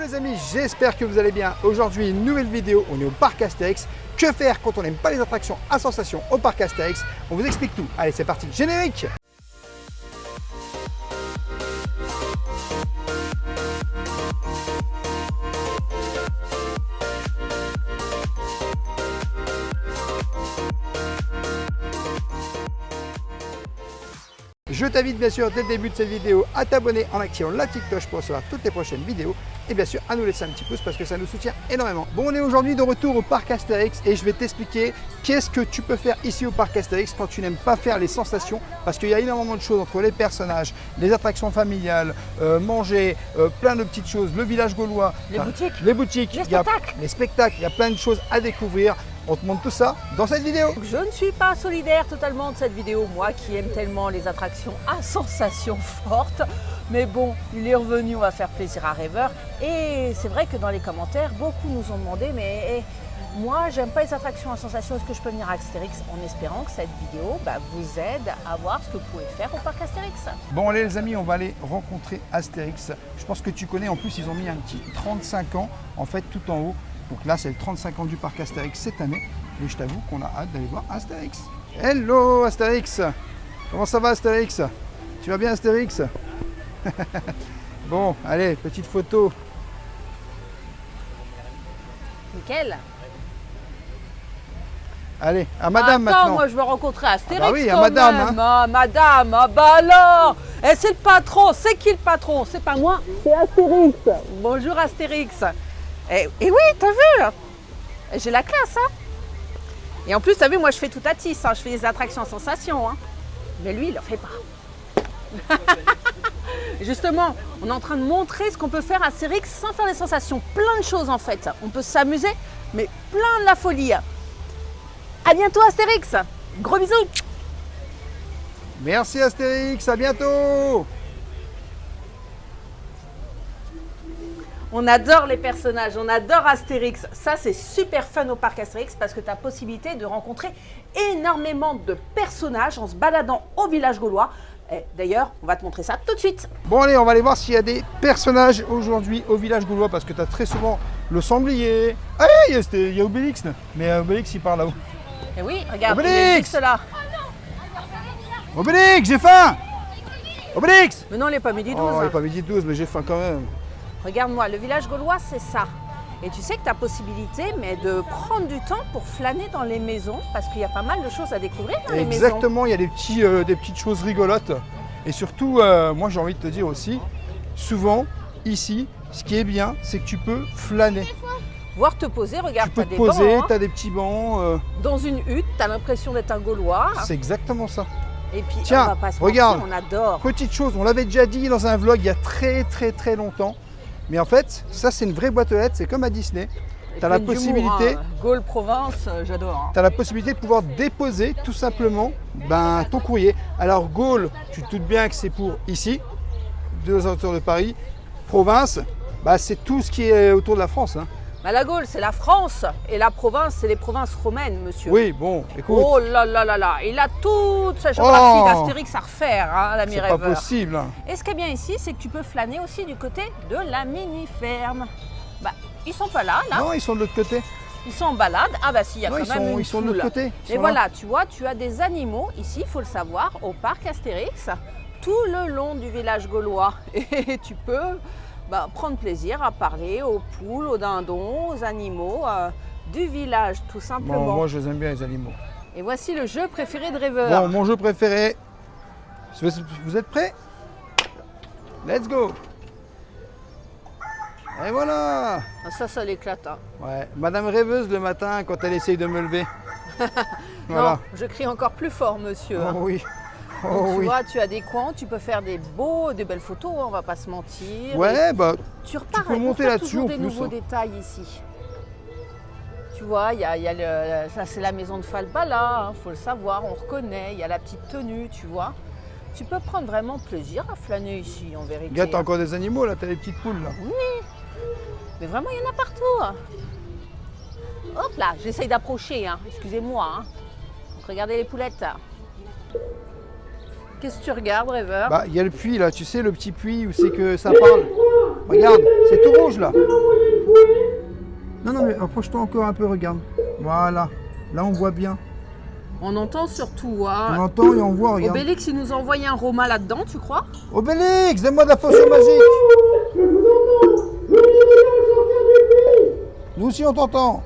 les amis, j'espère que vous allez bien. Aujourd'hui, une nouvelle vidéo, on est au parc Astérix. Que faire quand on n'aime pas les attractions à sensations au parc Astérix? On vous explique tout. Allez, c'est parti, générique! Je t'invite bien sûr dès le début de cette vidéo à t'abonner en activant la petite cloche pour recevoir toutes les prochaines vidéos et bien sûr à nous laisser un petit pouce parce que ça nous soutient énormément. Bon, on est aujourd'hui de retour au parc Astérix et je vais t'expliquer qu'est-ce que tu peux faire ici au parc Astérix quand tu n'aimes pas faire les sensations, parce qu'il y a énormément de choses entre les personnages, les attractions familiales, manger, plein de petites choses, le village gaulois, les boutiques, les spectacles, il y a plein de choses à découvrir. On te montre tout ça dans cette vidéo. Je ne suis pas solidaire totalement de cette vidéo, moi qui aime tellement les attractions à sensations fortes. Mais bon, il est revenu, on va faire plaisir à Rêveur. Et c'est vrai que dans les commentaires, beaucoup nous ont demandé, mais moi j'aime pas les attractions à sensations, est-ce que je peux venir à Astérix? En espérant que cette vidéo vous aide à voir ce que vous pouvez faire au parc Astérix. Bon allez les amis, on va aller rencontrer Astérix. Je pense que tu connais, en plus ils ont mis un petit 35 ans en fait tout en haut. Donc là, c'est le 35 ans du parc Astérix cette année. Et je t'avoue qu'on a hâte d'aller voir Astérix. Hello Astérix! Comment ça va Astérix? Tu vas bien Astérix? Bon, allez, petite photo. Nickel. Allez, à madame Attends, maintenant. moi je veux rencontrer Astérix. Ah bah oui, à madame. Même. Ah, madame, ah bah alors c'est le patron, c'est qui le patron? C'est pas moi, c'est Astérix. Bonjour Astérix. Et oui, t'as vu? J'ai la classe, hein. Et en plus, t'as vu, moi je fais tout à tisse, hein. Je fais des attractions en sensation, hein. Mais lui, il ne le fait pas. Justement, on est en train de montrer ce qu'on peut faire à Astérix sans faire des sensations. Plein de choses en fait. On peut s'amuser, mais plein de la folie. À bientôt Astérix. Gros bisous. Merci Astérix, à bientôt. On adore les personnages, on adore Astérix. Ça, c'est super fun au parc Astérix parce que tu as possibilité de rencontrer énormément de personnages en se baladant au village gaulois. D'ailleurs, on va te montrer ça tout de suite. Bon allez, on va aller voir s'il y a des personnages aujourd'hui au village gaulois parce que tu as très souvent le sanglier. Ah oui, il y a Obélix. Mais Obélix, il part là-haut. Et oui, regarde, Obélix, là. Obélix, j'ai faim. Obélix. Mais non, il n'est pas midi 12. Oh, il n'est pas midi 12, mais j'ai faim quand même. Regarde-moi, le village gaulois, c'est ça. Et tu sais que tu as possibilité de prendre du temps pour flâner dans les maisons, parce qu'il y a pas mal de choses à découvrir dans les maisons. Exactement, il y a des petites choses rigolotes. Et surtout, moi j'ai envie de te dire aussi, souvent, ici, ce qui est bien, c'est que tu peux flâner. Voir te poser, regarde, tu peux as te des poser, bancs, tu as des petits bancs. Dans une hutte, tu as l'impression d'être un Gaulois. C'est exactement ça. Et puis, tiens, on va pas se regarde, mentir, on adore. Petite chose, on l'avait déjà dit dans un vlog il y a très longtemps. Mais en fait, ça c'est une vraie boîte aux lettres, c'est comme à Disney. Tu as la possibilité, hein. Gaulle Provence, j'adore. Hein. Tu as la possibilité de pouvoir déposer tout simplement ton courrier. Alors Gaulle, tu te doutes bien que c'est pour ici, deux alentours de Paris. Province, c'est tout ce qui est autour de la France. Hein. La Gaule, c'est la France et la province, c'est les provinces romaines, monsieur. Oui, bon, écoute. Oh là là là là, il a toute sa géographie d'Astérix à refaire, hein, l'ami Rêveur. C'est pas possible. Hein. Et ce qui est bien ici, c'est que tu peux flâner aussi du côté de la mini-ferme. Ils sont pas là. Non, ils sont de l'autre côté. Ils sont en balade. Ah bah si, il y a quand même une ils sont de l'autre côté. Et voilà, tu vois, tu as des animaux ici, il faut le savoir, au parc Astérix, tout le long du village gaulois. Et tu peux prendre plaisir à parler aux poules, aux dindons, aux animaux du village, tout simplement. Bon, moi, je les aime bien, les animaux. Et voici le jeu préféré de Rêveur. Bon, mon jeu préféré. Vous êtes prêts? Let's go! Et voilà! Ça l'éclate. Hein. Ouais, Madame Rêveuse le matin quand elle essaye de me lever. Voilà. Non, je crie encore plus fort, monsieur. Oh oui. Donc, tu vois, tu as des coins, tu peux faire des belles photos, on va pas se mentir. Ouais, tu peux monter là-dessus en des plus. Nouveaux détails ici. Tu vois, ça c'est la maison de Falbala, faut le savoir, on reconnaît. Il y a la petite tenue, tu vois. Tu peux prendre vraiment plaisir à flâner ici, en vérité. Regarde, t'as encore des animaux là, t'as les petites poules là. Oui, mais vraiment, il y en a partout. Hop là, j'essaye d'approcher, hein. Excusez-moi. Hein. Regardez les poulettes. Qu'est-ce que tu regardes, Rêveur? Il y a le puits là, tu sais, le petit puits où c'est que ça parle. Regarde, c'est tout rouge là. Non, non, mais approche-toi encore un peu, regarde. Voilà, là on voit bien. On entend surtout. On entend et on voit, regarde. Obélix, il nous a envoyé un Roma là-dedans, tu crois? Obélix, donne-moi de la potion magique. Nous aussi on t'entend.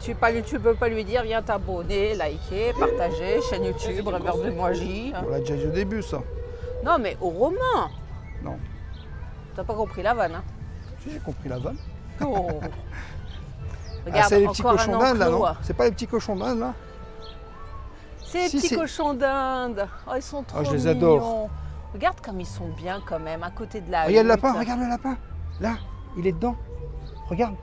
Tu peux pas lui dire, viens t'abonner, liker, partager, chaîne YouTube, Rêveur de Magie. On l'a déjà dit au début ça. Non, mais au roman. Non. T'as pas compris la vanne, hein? Si, j'ai compris la vanne. Oh. Ah, Regarde, c'est les petits encore cochons un d'Inde là, enclos. non? C'est pas les petits cochons d'Inde là? C'est les Si, petits c'est- cochons d'Inde. Oh, ils sont trop je les mignons. adore. Regarde comme ils sont bien quand même, à côté de la Regarde le hutte. lapin, regarde le lapin. Là, il est dedans. Regarde.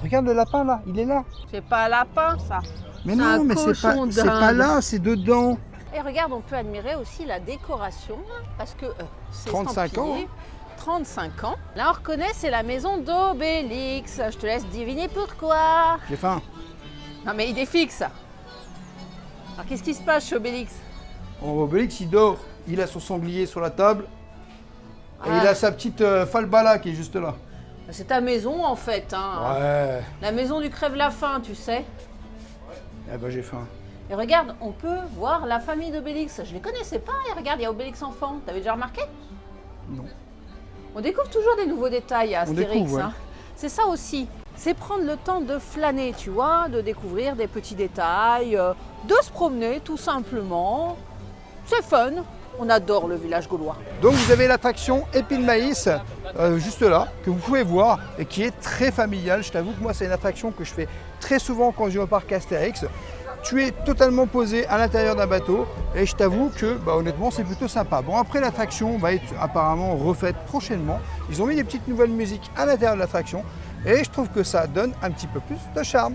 Regarde le lapin là, il est là. C'est pas un lapin, ça. Mais C'est un non, mais cochon c'est pas d'Inde. là, c'est dedans. Et regarde, on peut admirer aussi la décoration, parce que c'est 35 ans, estampillé. 35 ans. Là, on reconnaît, c'est la maison d'Obélix. Je te laisse deviner pourquoi. J'ai faim. Non, mais il est fixe. Alors, qu'est-ce qui se passe chez Obélix? Oh, Obélix, il dort. Il a son sanglier sur la table. Et Ah. il a sa petite falba là qui est juste là. C'est ta maison, en fait. Hein. Ouais. La maison du crève-la-faim, tu sais. Eh ben j'ai faim. Et regarde, on peut voir la famille d'Obélix. Je les connaissais pas. Et regarde, il y a Obélix enfant. T'avais déjà remarqué? Non. On découvre toujours des nouveaux détails à On Astérix. découvre, ouais. Hein. C'est ça aussi. C'est prendre le temps de flâner, tu vois, de découvrir des petits détails, de se promener tout simplement. C'est fun. On adore le village gaulois. Donc vous avez l'attraction Épine Maïs, juste là, que vous pouvez voir et qui est très familiale. Je t'avoue que moi c'est une attraction que je fais très souvent quand je vais au parc Astérix. Tu es totalement posé à l'intérieur d'un bateau et je t'avoue que honnêtement c'est plutôt sympa. Bon, après l'attraction va être apparemment refaite prochainement. Ils ont mis des petites nouvelles musiques à l'intérieur de l'attraction et je trouve que ça donne un petit peu plus de charme.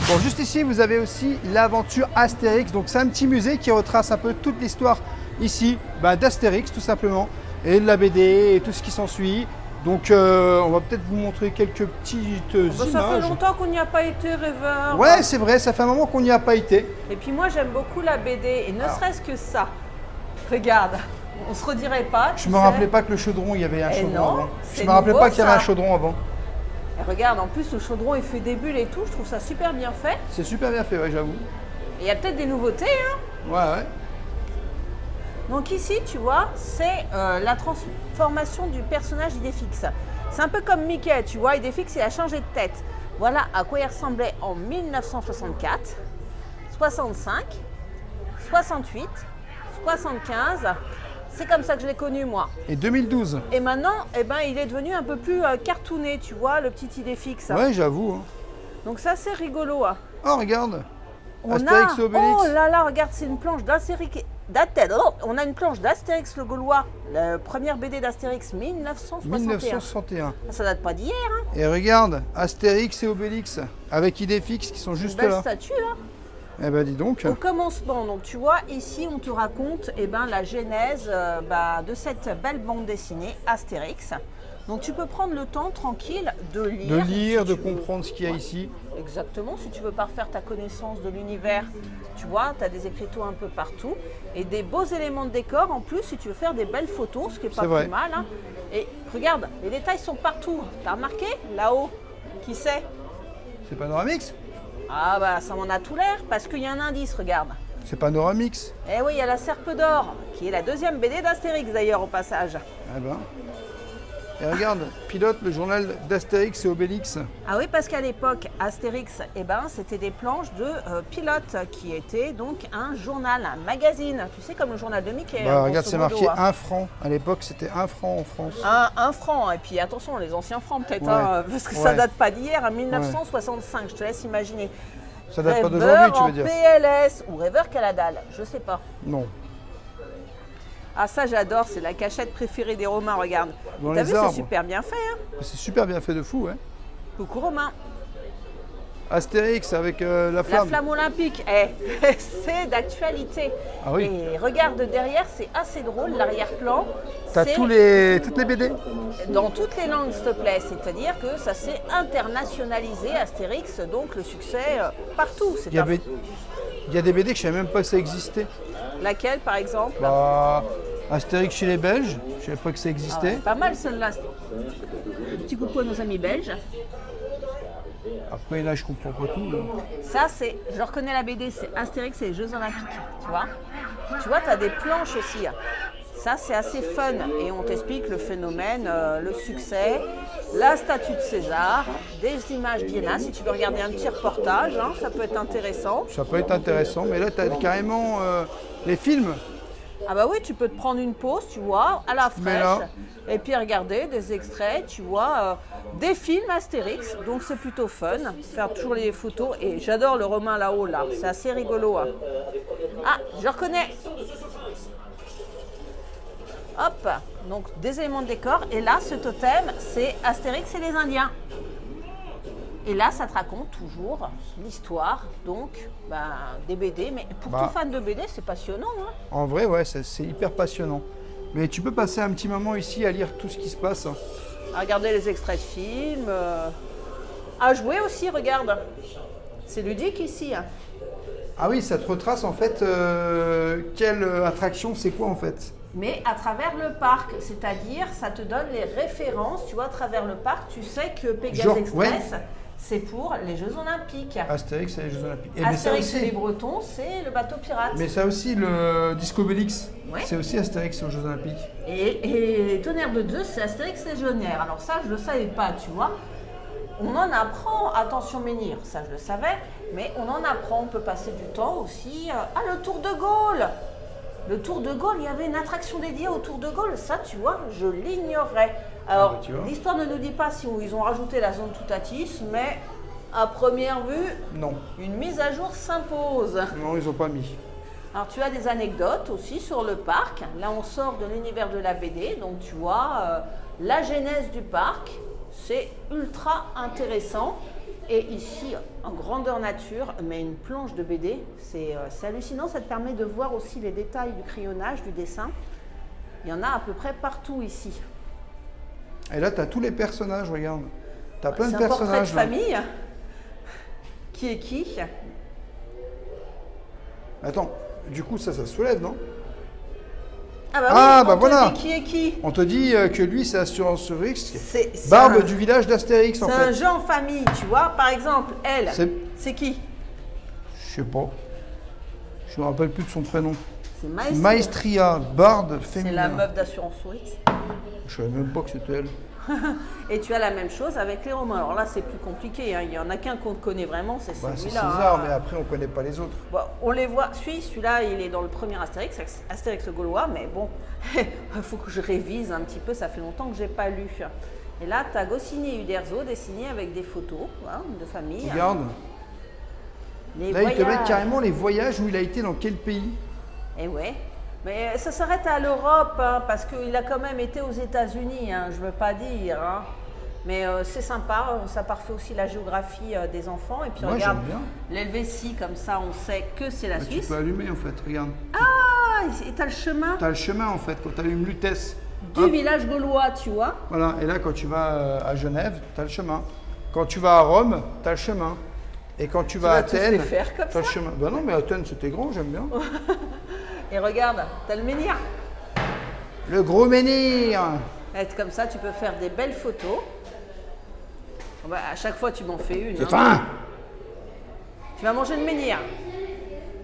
Bon, juste ici, vous avez aussi l'aventure Astérix. Donc, c'est un petit musée qui retrace un peu toute l'histoire ici d'Astérix, tout simplement, et de la BD et tout ce qui s'ensuit. Donc, on va peut-être vous montrer quelques petites Ça fait images. longtemps qu'on n'y a pas été, Rêveur. Ouais, c'est vrai, ça fait un moment qu'on n'y a pas été. Et puis moi, j'aime beaucoup la BD. Et ne Alors. serait-ce que ça. Regarde, on se redirait pas. Je me rappelais pas que le chaudron, il y avait un Eh chaudron non, avant. Je c'est me rappelais nouveau, pas qu'il y avait ça. un chaudron avant. Et regarde, en plus, le chaudron, il fait des bulles et tout. Je trouve ça super bien fait. C'est super bien fait, ouais, j'avoue. Et il y a peut-être des nouveautés, hein. Ouais, ouais. Donc ici, tu vois, c'est la transformation du personnage Idéfix. C'est un peu comme Mickey, tu vois, Idéfix, il a changé de tête. Voilà à quoi il ressemblait en 1964, 65, 68, 75. C'est comme ça que je l'ai connu, moi. Et 2012. Et maintenant, eh ben, il est devenu un peu plus cartooné, tu vois, le petit Idéfix. Ouais, j'avoue. Hein. Donc ça, c'est rigolo. Hein. Oh, regarde. On Astérix et Obélix. Oh là là, regarde, c'est une planche d'Astérix. On a une planche d'Astérix le Gaulois, la première BD d'Astérix 1961. 1961. Ça date pas d'hier, hein. Et regarde, Astérix et Obélix, avec Idéfix qui sont juste Belle là. statue, hein. Eh ben dis donc. Au commencement, donc tu vois, ici on te raconte la genèse de cette belle bande dessinée Astérix. Donc tu peux prendre le temps tranquille de lire. De lire, si de tu veux. comprendre ce qu'il y a Ouais. ici. Exactement, si tu veux parfaire ta connaissance de l'univers, tu vois, tu as des écriteaux un peu partout et des beaux éléments de décor en plus si tu veux faire des belles photos, ce qui n'est pas C'est vrai. plus mal. Hein. Et regarde, les détails sont partout. T'as remarqué là-haut? Qui c'est? C'est Panoramix? Ah bah ça m'en a tout l'air parce qu'il y a un indice, regarde. C'est Panoramix. Eh oui, il y a la Serpe d'Or, qui est la deuxième BD d'Astérix d'ailleurs au passage. Eh ben. Et regarde, pilote le journal d'Astérix et Obélix. Ah oui, parce qu'à l'époque, Astérix, eh ben, c'était des planches de pilotes qui étaient donc un journal, un magazine. Tu sais, comme le journal de Mickey. Bah, grosso regarde, c'est modo, marqué hein. 1 franc. À l'époque, c'était 1 franc en France. Un franc, et puis attention, les anciens francs peut-être, Ouais. hein, parce que ça Ouais. date pas d'hier, 1965, je te laisse imaginer. Ça date pas Rêveur d'aujourd'hui, tu en veux dire? PLS ou rêveur qu'à la dalle, je sais pas. Non. Ah ça j'adore, c'est la cachette préférée des Romains, regarde. Dans T'as les vu, c'est arbres. super bien fait, hein. C'est super bien fait de fou, hein. Coucou Romain. Astérix avec la La flamme. flamme olympique, c'est d'actualité. Ah oui. Et regarde derrière, c'est assez drôle, l'arrière-plan. T'as c'est toutes les BD? dans toutes les langues, s'il te plaît. C'est-à-dire que ça s'est internationalisé, Astérix, donc le succès partout. C'est Il y a des BD que je savais même pas que ça existait. Laquelle, par exemple? Bah, Astérix chez les Belges, je savais pas que ça Ah existait. ouais, pas mal celle-là. Petit coucou à nos amis belges. Après là, je comprends pas tout. Là. Ça, c'est, je reconnais la BD, c'est Astérix et les Jeux Olympiques, tu vois. Tu vois, tu as des planches aussi. Ça, c'est assez fun et on t'explique le phénomène, le succès, la statue de César, des images d'Iéna. Si tu veux regarder un petit reportage, hein, ça peut être intéressant. Ça peut être intéressant, mais là, tu as carrément les films. Ah bah oui, tu peux te prendre une pause, tu vois, à la Mais là- fraîche, et puis regarder des extraits, tu vois, des films Astérix, donc c'est plutôt fun, faire toujours les photos, et j'adore le Romain là-haut, là, c'est assez rigolo. Hein. Ah, je reconnais. Hop, donc des éléments de décor, et là, ce totem, c'est Astérix et les Indiens. Et là, ça te raconte toujours l'histoire, donc, des BD, mais pour Bah. tout fan de BD, c'est passionnant, hein. En vrai, ouais, c'est hyper passionnant. Mais tu peux passer un petit moment ici à lire tout ce qui se passe. À regarder les extraits de films, à jouer aussi, regarde. C'est ludique ici. Hein. Ah oui, ça te retrace en fait quelle attraction, c'est quoi en fait? Mais à travers le parc, c'est-à-dire ça te donne les références, tu vois, à travers le parc, tu sais que Pégase Genre, Express, ouais. c'est pour les Jeux Olympiques. Astérix et les Jeux Olympiques. Et mais ça Astérix et les aussi, Bretons, c'est le bateau pirate. mais ça aussi, le Disco Bellix, Ouais. c'est aussi Astérix aux Jeux Olympiques. Et Tonnerre de Zeus, c'est Astérix Légionnaire. Alors ça, je ne le savais pas, tu vois. On en apprend, attention Menhir, ça je le savais, mais on en apprend, on peut passer du temps aussi. Le Tour de Gaulle. Le Tour de Gaulle, il y avait une attraction dédiée au Tour de Gaulle, ça tu vois, je l'ignorais. Alors, bah, tu vois. l'histoire ne nous dit pas si ils ont rajouté la zone Toutatis, mais à première vue, Non, une mise à jour s'impose. non, ils ont pas mis. Alors tu as des anecdotes aussi sur le parc. Là on sort de l'univers de la BD, donc tu vois la genèse du parc, c'est ultra intéressant. Et ici, en grandeur nature, mais une planche de BD, c'est hallucinant, ça te permet de voir aussi les détails du crayonnage, du dessin. Il y en a à peu près partout ici. Et là, tu as tous les personnages, regarde. Tu as plein de C'est un portrait de personnages. là. famille. Qui est qui? Attends, du coup, ça se soulève, non? Ah bah, Ah, oui, bah on te voilà. dit qui est qui? On te dit que lui, c'est Assurance Risque. C'est Barbe un- du village d'Astérix, en C'est un fait. jeu en famille, tu vois. Par exemple, elle, C'est- c'est qui? Je sais pas. Je me rappelle plus de son prénom. C'est Maestria. Maestria, barde C'est féminin. la meuf d'assurance risque. Je savais même pas que c'était elle. Et tu as la même chose avec les Romains. Alors là, c'est plus compliqué. Hein. Il y en a qu'un qu'on connaît vraiment, c'est Bah, c'est celui-là. César, hein. mais après, on connaît pas les autres. Bon, on les voit. Celui-là, il est dans le premier Astérix, Astérix le Gaulois. Mais bon, il faut que je révise un petit peu. Ça fait longtemps que j'ai pas lu. Et là, tu as Goscinny et Uderzo dessinés avec des photos hein, de famille. Regarde. Les Là, ils te voyages. mettent carrément les voyages où il a été dans quel pays. Eh ouais. Mais ça s'arrête à l'Europe, hein, parce qu'il a quand même été aux États-Unis, hein, je ne veux pas dire. Hein. Mais c'est sympa, ça parfait aussi la géographie des enfants. Et puis Moi, regarde, j'aime bien. l'Helvétie, comme ça, on sait que c'est la Bah, tu Suisse. peux allumer, en fait, regarde. Ah, et tu as le chemin Tu as le chemin, en fait, quand tu allumes Lutèce. du Hop, village gaulois, tu vois. voilà, et là, quand tu vas à Genève, tu as le chemin. Quand tu vas à Rome, tu as le chemin. Et quand tu vas à vas tous Athènes, les faire comme tu as le ça chemin. Bah non, mais Athènes, c'était grand, j'aime bien. Et regarde, tu as le menhir. Le gros menhir. Et comme ça, tu peux faire des belles photos. Bah, à chaque fois, tu m'en fais une. J'ai hein. faim. Tu vas manger le menhir.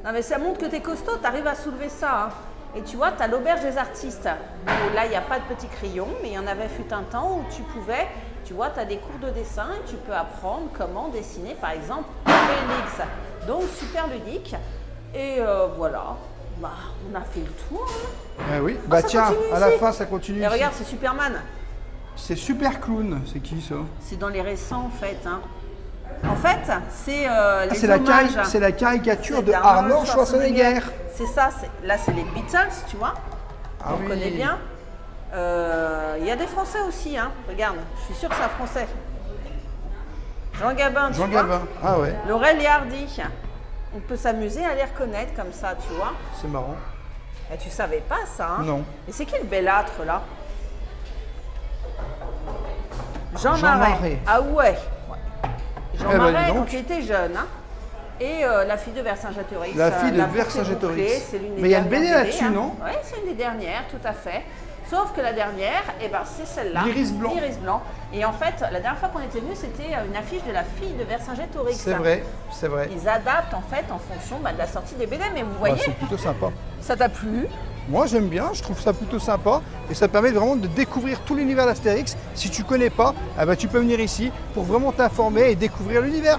Non mais ça montre que t'es costaud, t'arrives à soulever ça. Hein. Et tu vois, tu as l'auberge des artistes. Où là, il n'y a pas de petits crayons, mais il y en avait fut un temps où tu pouvais, tu vois, tu as des cours de dessin et tu peux apprendre comment dessiner, par exemple, Obélix. Donc, super ludique. Et voilà, bah, on a fait le tour. Hein. Ah oui, bah tiens, à la fin, ça continue. Et ici. regarde, c'est Superman. C'est Super Clown, c'est qui ça? C'est dans les récents, en fait. Hein. En fait, c'est les hommages. C'est la caricature C'est de Arnold Schwarzenegger. C'est ça, là c'est les Beatles, tu vois. Ah On connaît bien. Il y a des Français aussi, hein. Regarde, je suis sûre que c'est un Français. Jean Gabin, tu Jean vois. Gabin, ah ouais, Laurel et Hardy. On peut s'amuser à les reconnaître comme ça, tu vois. c'est marrant. Et tu savais pas ça, hein. Non. Et c'est qui le belâtre, là? Jean Jean Marais. Marais. Ah ouais. Jean Eh ben, dis Marais, donc. quand il était jeune, hein. Et la fille de Vercingétorix. La fille de La Boucle Vercingétorix. bouclée, c'est l'une des Mais il y a une BD dernières là-dessus, hein. non? Oui, c'est une des dernières, tout à fait. Sauf que la dernière, eh ben, c'est celle-là. L'Iris blanc. L'Iris blanc. Et en fait, la dernière fois qu'on était venu, c'était une affiche de la fille de Vercingétorix. C'est vrai, c'est vrai. Ils adaptent en fait en fonction de la sortie des BD. Mais vous Bah, voyez, c'est plutôt sympa. ça t'a plu? Moi j'aime bien, je trouve ça plutôt sympa et ça permet vraiment de découvrir tout l'univers d'Astérix. Si tu connais pas, eh ben, tu peux venir ici pour vraiment t'informer et découvrir l'univers.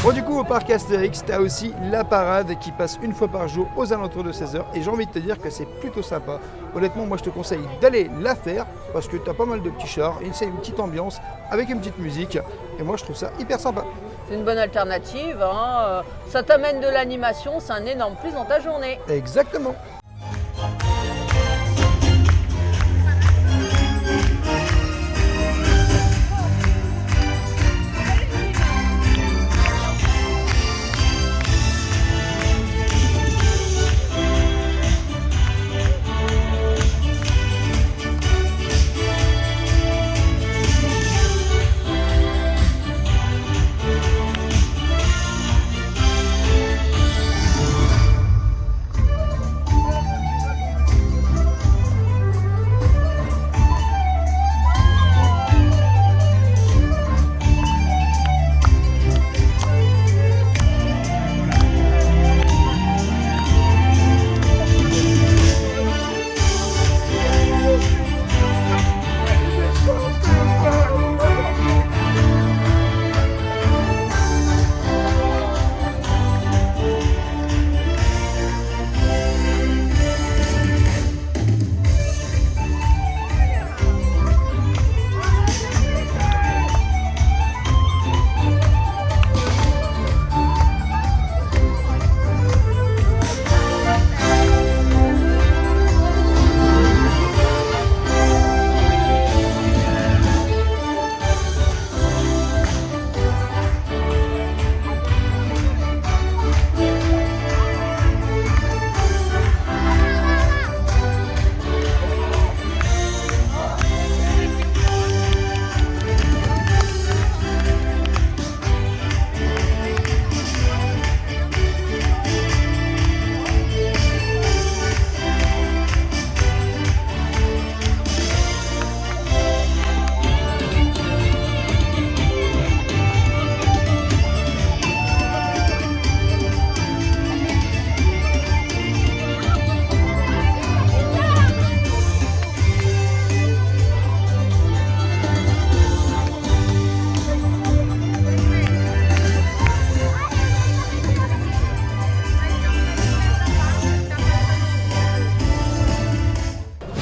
Bon du coup au parc Astérix, tu as aussi la parade qui passe une fois par jour aux alentours de 16h et j'ai envie de te dire que c'est plutôt sympa. Honnêtement moi je te conseille d'aller la faire parce que tu as pas mal de petits chars et c'est une petite ambiance avec une petite musique et moi je trouve ça hyper sympa. C'est une bonne alternative. Hein. Ça t'amène de l'animation, c'est un énorme plus dans ta journée. Exactement.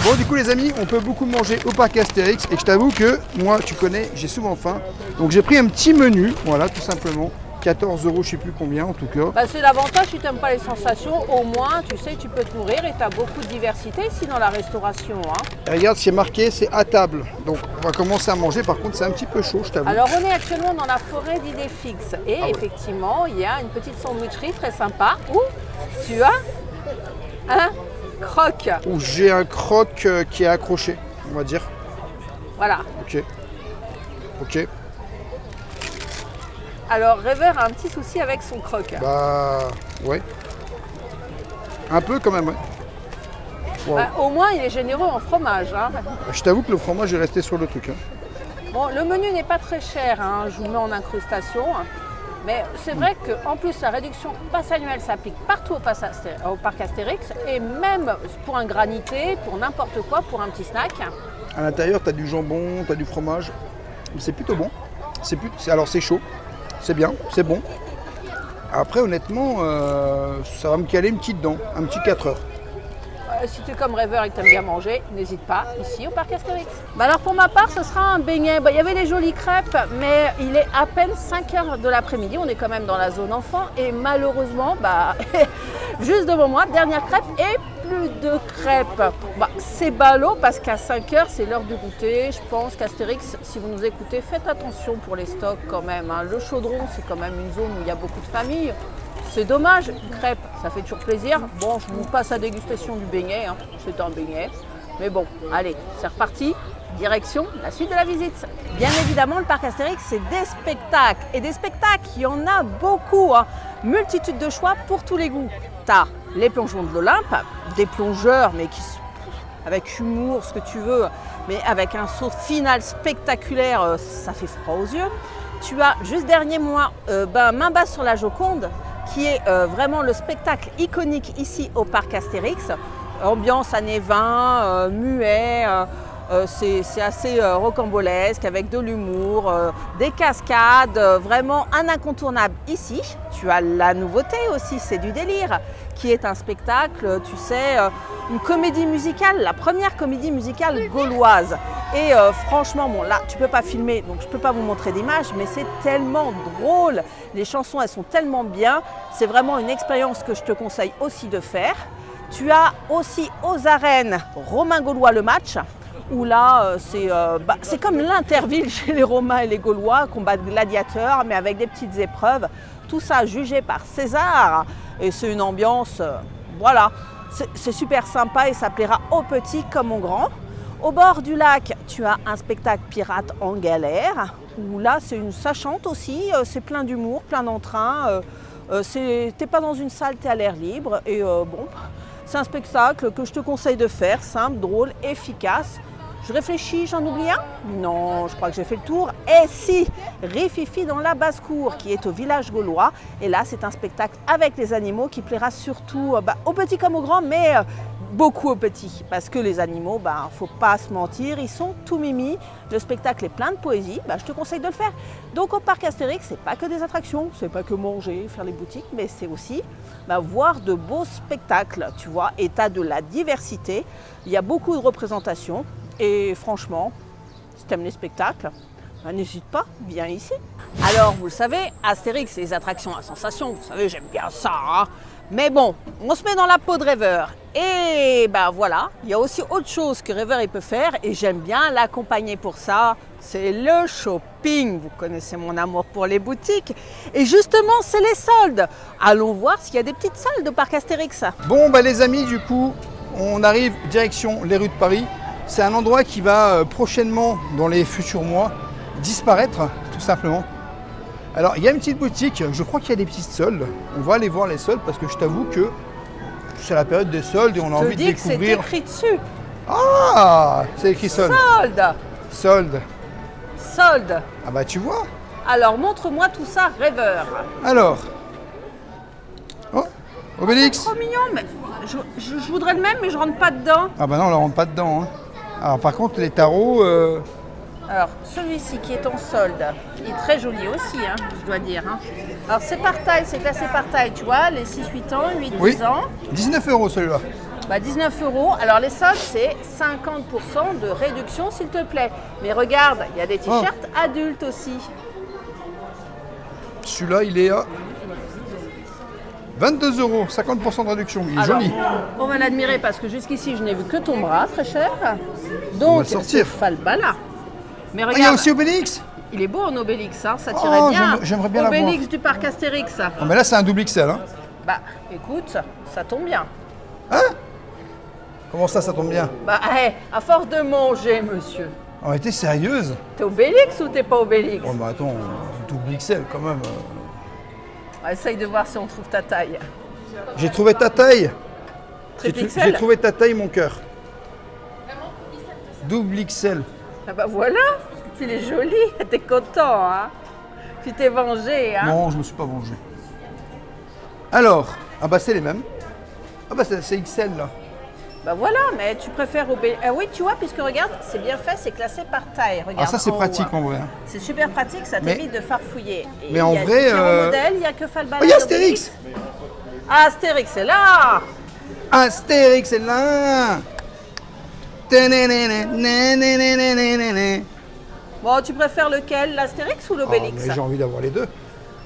Bon du coup les amis, on peut beaucoup manger au parc Astérix et je t'avoue que moi tu connais, j'ai souvent faim. Donc j'ai pris un petit menu, voilà tout simplement. 14 €, je sais plus combien en tout cas. Bah, c'est l'avantage, si tu n'aimes pas les sensations, au moins tu sais tu peux te nourrir et tu as beaucoup de diversité ici dans la restauration. Hein. Et regarde, c'est marqué, c'est à table. Donc on va commencer à manger, par contre c'est un petit peu chaud je t'avoue. Alors on est actuellement dans la forêt d'idées fixes et ouais. effectivement il y a une petite sandwicherie très sympa où tu as un croque. Où j'ai un croque qui est accroché, on va dire. Voilà. Ok. Ok. Alors Rêveur a un petit souci avec son croque. Bah ouais. Un peu quand même, ouais. Wow. Bah, au moins il est généreux en fromage. Hein. Je t'avoue que le fromage est resté sur le truc. Hein. Bon, le menu n'est pas très cher, hein. Je vous mets en incrustation. Mais c'est vrai qu'en plus, la réduction passe annuelle s'applique partout au parc Astérix et même pour un granité, pour n'importe quoi, pour un petit snack. À l'intérieur, tu as du jambon, tu as du fromage. C'est plutôt bon. Alors c'est chaud, c'est bien, c'est bon. Après, honnêtement, ça va me caler une petite dent, un petit 4 heures. Si tu es comme rêveur et que tu aimes bien manger, n'hésite pas, ici au parc Astérix. Alors pour ma part, ce sera un beignet. Il y avait des jolies crêpes, mais il est à peine 5 heures de l'après-midi. On est quand même dans la zone enfant. Et malheureusement, juste devant moi, dernière crêpe et plus de crêpes. C'est ballot parce qu'à 5 heures, c'est l'heure du goûter. Je pense qu'Astérix, si vous nous écoutez, faites attention pour les stocks quand même. Le Chaudron, c'est quand même une zone où il y a beaucoup de familles. C'est dommage, une crêpe, ça fait toujours plaisir. Bon, je vous passe la dégustation du beignet, c'est un beignet. Mais bon, allez, c'est reparti, direction la suite de la visite. Bien évidemment, le parc Astérix, c'est des spectacles. Et des spectacles, il y en a beaucoup. Multitude de choix pour tous les goûts. T'as les plongeons de l'Olympe, des plongeurs, mais avec humour, ce que tu veux, mais avec un saut final spectaculaire, ça fait froid aux yeux. Tu as, juste dernier mois, Main basse sur la Joconde, qui est vraiment le spectacle iconique ici au parc Astérix. Ambiance années 20, muet, c'est assez rocambolesque avec de l'humour, des cascades, vraiment un incontournable ici. Tu as la nouveauté aussi, c'est du délire, qui est un spectacle, tu sais, une comédie musicale, la première comédie musicale gauloise. Et franchement, bon là, tu peux pas filmer, donc je peux pas vous montrer d'image, mais c'est tellement drôle. Les chansons, elles sont tellement bien. C'est vraiment une expérience que je te conseille aussi de faire. Tu as aussi aux arènes Romain Gaulois le match, où là, c'est comme l'Interville chez les Romains et les Gaulois, combat de gladiateurs, mais avec des petites épreuves. Tout ça jugé par César. Et c'est une ambiance, voilà, c'est super sympa et ça plaira aux petits comme aux grands. Au bord du lac, tu as un spectacle pirate en galère, où là, ça chante aussi, c'est plein d'humour, plein d'entrain. T'es pas dans une salle, t'es à l'air libre. Et c'est un spectacle que je te conseille de faire, simple, drôle, efficace. Je réfléchis, j'en oublie un? Non, je crois que j'ai fait le tour. Et si, Rififi dans la basse-cour, qui est au village gaulois. Et là, c'est un spectacle avec les animaux qui plaira surtout aux petits comme aux grands, mais beaucoup aux petits. Parce que les animaux, faut pas se mentir, ils sont tout mimi. Le spectacle est plein de poésie, je te conseille de le faire. Donc au parc Astérix, c'est pas que des attractions, c'est pas que manger, faire les boutiques, mais c'est aussi voir de beaux spectacles, tu vois. Et tu as de la diversité, il y a beaucoup de représentations. Et franchement, si tu aimes les spectacles, n'hésite pas, viens ici. Alors, vous le savez, Astérix, c'est les attractions à sensation. Vous savez, j'aime bien ça. Mais bon, on se met dans la peau de rêveur. Et voilà, il y a aussi autre chose que rêveur il peut faire. Et j'aime bien l'accompagner pour ça. C'est le shopping. Vous connaissez mon amour pour les boutiques. Et justement, c'est les soldes. Allons voir s'il y a des petites soldes au parc Astérix. Bon, les amis, du coup, on arrive direction les rues de Paris. C'est un endroit qui va prochainement, dans les futurs mois, disparaître, tout simplement. Alors, il y a une petite boutique, je crois qu'il y a des petites soldes. On va aller voir les soldes parce que je t'avoue que c'est la période des soldes et on a envie de découvrir. C'est écrit dessus. Ah, c'est écrit soldes. Soldes. Soldes. Soldes. Ah tu vois. Alors, montre-moi tout ça, rêveur. Alors. Oh, Obélix. C'est trop mignon, mais je voudrais le même, mais je rentre pas dedans. Ah non, on ne rentre pas dedans. Alors par contre, les tarots... Alors, celui-ci qui est en solde, il est très joli aussi, je dois dire. Alors, c'est par taille, c'est classé par taille, tu vois, les 6-8 ans, 8-10 ans. 19 € celui-là. 19 €. Alors, les soldes, c'est 50% de réduction, s'il te plaît. Mais regarde, il y a des t-shirts adultes aussi. Celui-là, il est à 22 €, 50% de réduction. Il est joli. On va l'admirer parce que jusqu'ici, je n'ai vu que ton bras, très cher. Donc, c'est Falbala. Mais regarde, il y a aussi Obélix. Il est beau en Obélix, ça tirait bien. J'aimerais bien l'avoir. Obélix du parc Astérix. Mais là, c'est un double XL. Écoute, ça tombe bien. Comment ça tombe bien? À force de manger, monsieur. Oh, mais t'es sérieuse? T'es Obélix ou t'es pas Obélix? Oh, attends, double XL quand même. Essaye de voir si on trouve ta taille. J'ai trouvé ta taille. J'ai trouvé ta taille, mon cœur. Double XL. Voilà, il est joli, t'es content, Tu t'es vengé, hein? Non, je me suis pas vengé. Alors, ah bah c'est les mêmes. Ah bah c'est XL là. Bah voilà, mais tu préfères Obélix. Ah oui, tu vois, puisque regarde, c'est bien fait, c'est classé par taille. Regarde, Ah ça c'est en pratique haut. en vrai. C'est super pratique, ça Mais- t'évite de farfouiller. Et mais en il y a vrai, différents modèles, il n'y a que Falbala. Oh, il y a et Obélix. Astérix. Ah, Astérix, c'est là. Astérix est là. Bon, tu préfères lequel, l'Astérix ou Oh, l'Obélix? mais j'ai envie d'avoir les deux.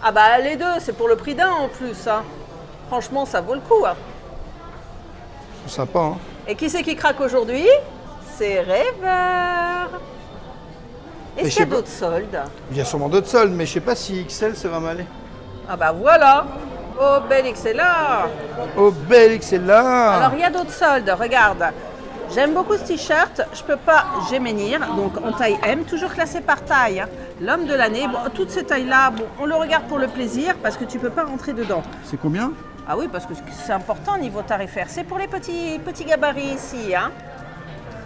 Ah bah les deux, c'est pour le prix d'un en plus. Hein. Franchement, ça vaut le coup. Hein. C'est sympa, hein. Et qui c'est qui craque aujourd'hui? C'est Rêveur. Mais Est-ce je qu'il y a sais pas. d'autres soldes? Il y a sûrement d'autres soldes, mais je sais pas si XL ça va m'aller. Ah bah voilà. Obélix est là. Obélix est là. Alors il y a d'autres soldes, regarde. J'aime beaucoup ce t-shirt, je peux pas géménir, donc en taille M, toujours classé par taille. Hein. L'homme de l'année, bon, toutes ces tailles-là, bon, on le regarde pour le plaisir parce que tu peux pas rentrer dedans. C'est combien? Ah oui, parce que c'est important niveau tarifaire. C'est pour les petits gabarits ici. Hein.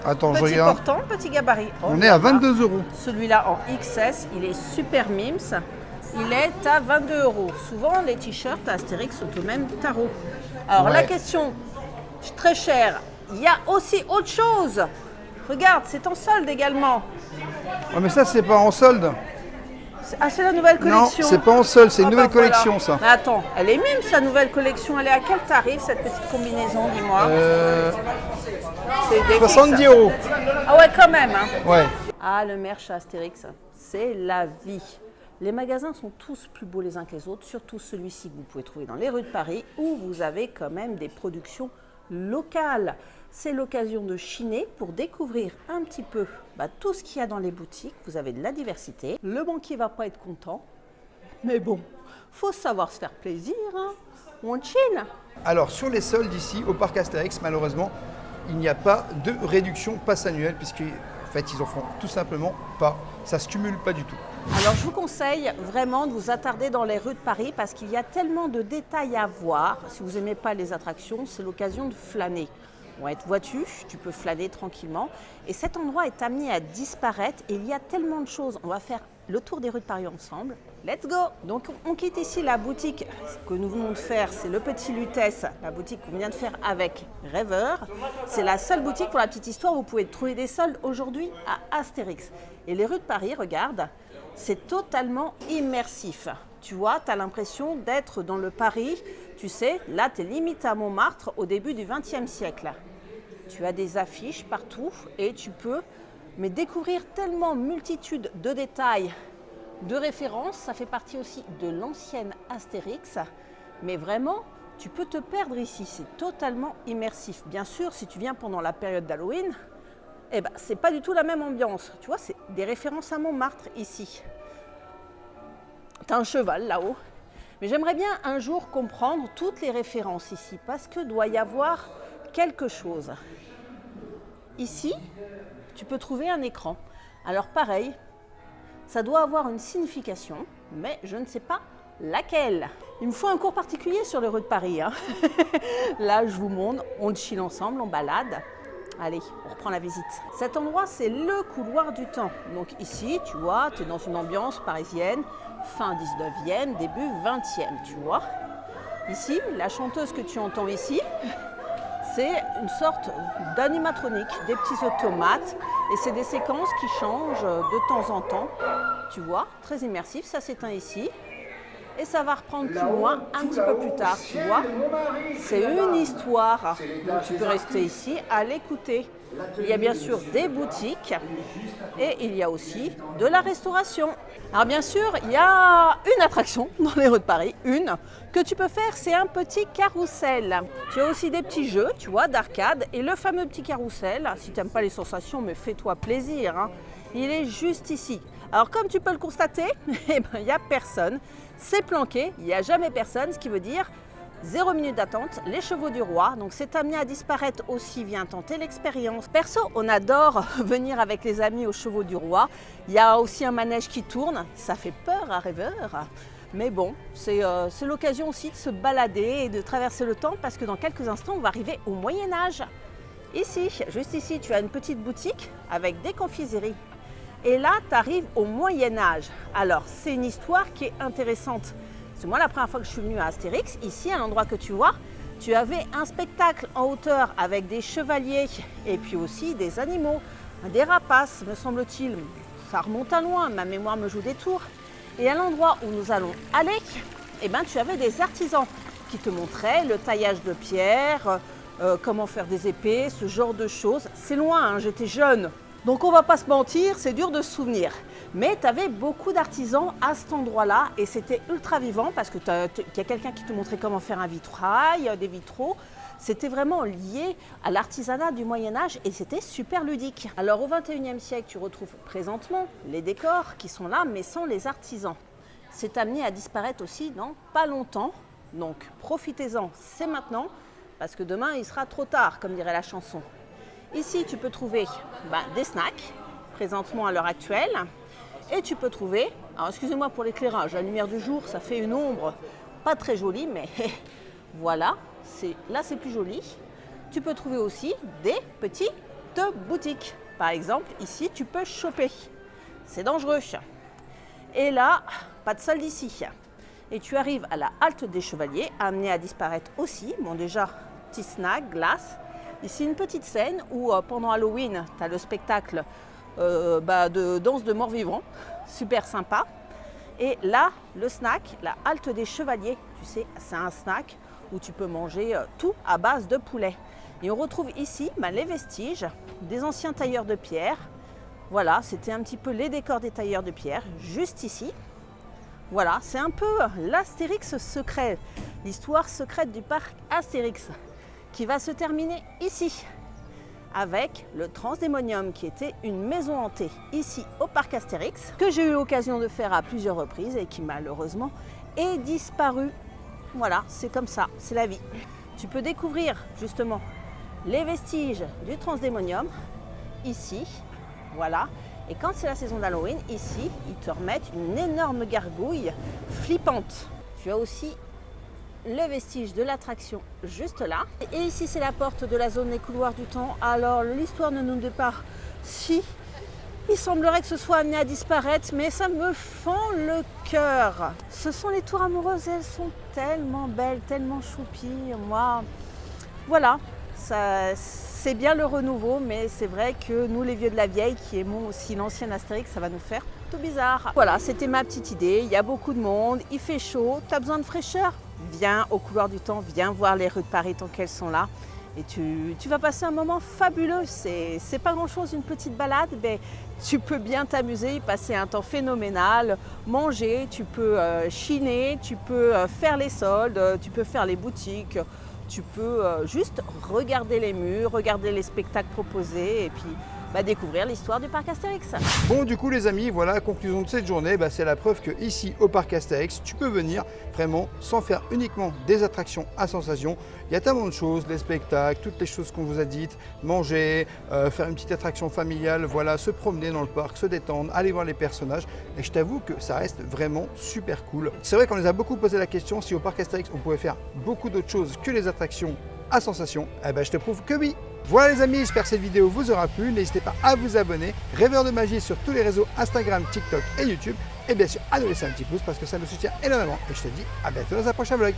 Attends, je Petit regarde. portant, petit gabarit. Oh, On est à regarde, 22 €. Celui-là en XS, il est super mims. Il est à 22 €. Souvent, les t-shirts Astérix sont au même tarot. Alors, Ouais. la question, très chère, il y a aussi autre chose. Regarde, c'est en solde également. Ouais, mais ça c'est pas en solde. Ah, c'est la nouvelle Non, collection. c'est pas en solde, c'est une Ah, nouvelle bah, voilà. collection ça. Mais attends, elle est mimes sa nouvelle collection. Elle est à quel tarif cette petite combinaison, dis-moi? C'est des 70 fixes. €. Ah ouais, quand même. Hein. Ouais. Ah, le merch Astérix, c'est la vie. Les magasins sont tous plus beaux les uns que les autres, surtout celui-ci que vous pouvez trouver dans les rues de Paris, où vous avez quand même des productions locales. C'est l'occasion de chiner pour découvrir un petit peu tout ce qu'il y a dans les boutiques. Vous avez de la diversité. Le banquier va pas être content, mais bon, faut savoir se faire plaisir. Hein. On chill. Alors sur les soldes ici au parc Astérix, malheureusement, il n'y a pas de réduction passe annuelle puisque en fait ils en font tout simplement pas. Ça se cumule pas du tout. Alors je vous conseille vraiment de vous attarder dans les rues de Paris parce qu'il y a tellement de détails à voir. Si vous n'aimez pas les attractions, c'est l'occasion de flâner. Bon, vois-tu, tu peux flâner tranquillement. Et cet endroit est amené à disparaître et il y a tellement de choses. On va faire le tour des rues de Paris ensemble. Let's go! Donc on quitte ici la boutique que nous venons de faire, c'est le Petit Lutèce, la boutique qu'on vient de faire avec Rêveur. C'est la seule boutique, pour la petite histoire, où vous pouvez trouver des soldes aujourd'hui à Astérix. Et les rues de Paris, regarde, c'est totalement immersif. Tu vois, tu as l'impression d'être dans le Paris, tu sais, là tu es limite à Montmartre au début du XXe siècle. Tu as des affiches partout et tu peux découvrir tellement multitude de détails, de références. Ça fait partie aussi de l'ancienne Astérix, mais vraiment, tu peux te perdre ici. C'est totalement immersif. Bien sûr, si tu viens pendant la période d'Halloween, c'est pas du tout la même ambiance. Tu vois, c'est des références à Montmartre ici. Tu as un cheval là-haut. Mais j'aimerais bien un jour comprendre toutes les références ici, parce que doit y avoir quelque chose. Ici, tu peux trouver un écran. Alors pareil, ça doit avoir une signification, mais je ne sais pas laquelle. Il me faut un cours particulier sur les rues de Paris. Hein. Là, je vous montre, on chill ensemble, on balade. Allez, on reprend la visite. Cet endroit, c'est le couloir du temps. Donc ici, tu vois, tu es dans une ambiance parisienne, fin 19e, début 20e, tu vois. Ici, la chanteuse que tu entends ici, c'est une sorte d'animatronique, des petits automates. Et c'est des séquences qui changent de temps en temps. Tu vois, très immersif, ça s'éteint ici. Et ça va reprendre plus loin, un petit peu plus tard, tu vois. C'est une histoire. Donc tu peux rester ici à l'écouter. Il y a bien sûr des boutiques et il y a aussi de la restauration. Alors bien sûr, il y a une attraction dans les rues de Paris, une que tu peux faire, c'est un petit carrousel. Tu as aussi des petits jeux, tu vois, d'arcade et le fameux petit carrousel. Si tu n'aimes pas les sensations, mais fais-toi plaisir. Hein. Il est juste ici. Alors comme tu peux le constater, il n'y a personne. C'est planqué, il n'y a jamais personne, ce qui veut dire 0 minute d'attente, les chevaux du roi. Donc c'est amené à disparaître aussi, viens tenter l'expérience. Perso, on adore venir avec les amis aux chevaux du roi. Il y a aussi un manège qui tourne, ça fait peur à Rêveur. Mais bon, c'est l'occasion aussi de se balader et de traverser le temps parce que dans quelques instants, on va arriver au Moyen-Âge. Ici, juste ici, tu as une petite boutique avec des confiseries. Et là, tu arrives au Moyen-Âge. Alors, c'est une histoire qui est intéressante. C'est moi, la première fois que je suis venue à Astérix, ici, à l'endroit que tu vois, tu avais un spectacle en hauteur avec des chevaliers et puis aussi des animaux, des rapaces, me semble-t-il. Ça remonte à loin, ma mémoire me joue des tours. Et à l'endroit où nous allons aller, eh ben, tu avais des artisans qui te montraient le taillage de pierre, comment faire des épées, ce genre de choses. C'est loin, hein, j'étais jeune. Donc on va pas se mentir, c'est dur de se souvenir. Mais tu avais beaucoup d'artisans à cet endroit-là et c'était ultra vivant parce que y a quelqu'un qui te montrait comment faire un vitrail, des vitraux. C'était vraiment lié à l'artisanat du Moyen-Âge et c'était super ludique. Alors au 21e siècle, tu retrouves présentement les décors qui sont là mais sans les artisans. C'est amené à disparaître aussi dans pas longtemps. Donc profitez-en, c'est maintenant parce que demain il sera trop tard, comme dirait la chanson. Ici, tu peux trouver des snacks, présentement à l'heure actuelle. Et tu peux trouver, alors excusez-moi pour l'éclairage, la lumière du jour, ça fait une ombre pas très jolie, mais voilà, là c'est plus joli. Tu peux trouver aussi des petites boutiques. Par exemple, ici, tu peux choper. C'est dangereux. Et là, pas de solde ici. Et tu arrives à la halte des chevaliers, amenée à disparaître aussi. Bon, déjà, petit snack, glace. Ici, une petite scène où pendant Halloween, tu as le spectacle de danse de morts-vivants. Super sympa. Et là, le snack, la halte des chevaliers, tu sais, c'est un snack où tu peux manger tout à base de poulet. Et on retrouve ici les vestiges des anciens tailleurs de pierre. Voilà, c'était un petit peu les décors des tailleurs de pierre, juste ici. Voilà, c'est un peu l'Astérix secret, l'histoire secrète du parc Astérix, qui va se terminer ici, avec le Transdémonium, qui était une maison hantée ici au parc Astérix, que j'ai eu l'occasion de faire à plusieurs reprises et qui malheureusement est disparu. Voilà, c'est comme ça, c'est la vie. Tu peux découvrir justement les vestiges du Transdémonium ici, voilà. Et quand c'est la saison d'Halloween, ici, ils te remettent une énorme gargouille flippante. Tu as aussi le vestige de l'attraction juste là. Et ici, c'est la porte de la zone des couloirs du temps. Alors, l'histoire ne nous dit pas si il semblerait que ce soit amené à disparaître, mais ça me fend le cœur. Ce sont les tours amoureuses, elles sont tellement belles, tellement choupies. Moi, voilà, c'est bien le renouveau, mais c'est vrai que nous, les vieux de la vieille, qui aimons aussi l'ancien Astérix, ça va nous faire tout bizarre. Voilà, c'était ma petite idée. Il y a beaucoup de monde, il fait chaud, tu as besoin de fraîcheur? Viens au couloir du temps, viens voir les rues de Paris tant qu'elles sont là. Et tu vas passer un moment fabuleux. C'est pas grand-chose, une petite balade, mais tu peux bien t'amuser, passer un temps phénoménal, manger, tu peux chiner, tu peux faire les soldes, tu peux faire les boutiques, tu peux juste regarder les murs, regarder les spectacles proposés et puis découvrir l'histoire du parc Astérix. Bon, du coup les amis, voilà la conclusion de cette journée. C'est la preuve que ici au parc Astérix, tu peux venir vraiment sans faire uniquement des attractions à sensation. Il y a tellement de choses, les spectacles, toutes les choses qu'on vous a dites, manger, faire une petite attraction familiale, voilà, se promener dans le parc, se détendre, aller voir les personnages. Et je t'avoue que ça reste vraiment super cool. C'est vrai qu'on nous a beaucoup posé la question si au parc Astérix on pouvait faire beaucoup d'autres choses que les attractions à sensation. Je te prouve que oui. Voilà les amis, j'espère que cette vidéo vous aura plu. N'hésitez pas à vous abonner. Rêveur de magie sur tous les réseaux Instagram, TikTok et YouTube. Et bien sûr, à nous laisser un petit pouce parce que ça nous soutient énormément. Et je te dis à bientôt dans un prochain vlog.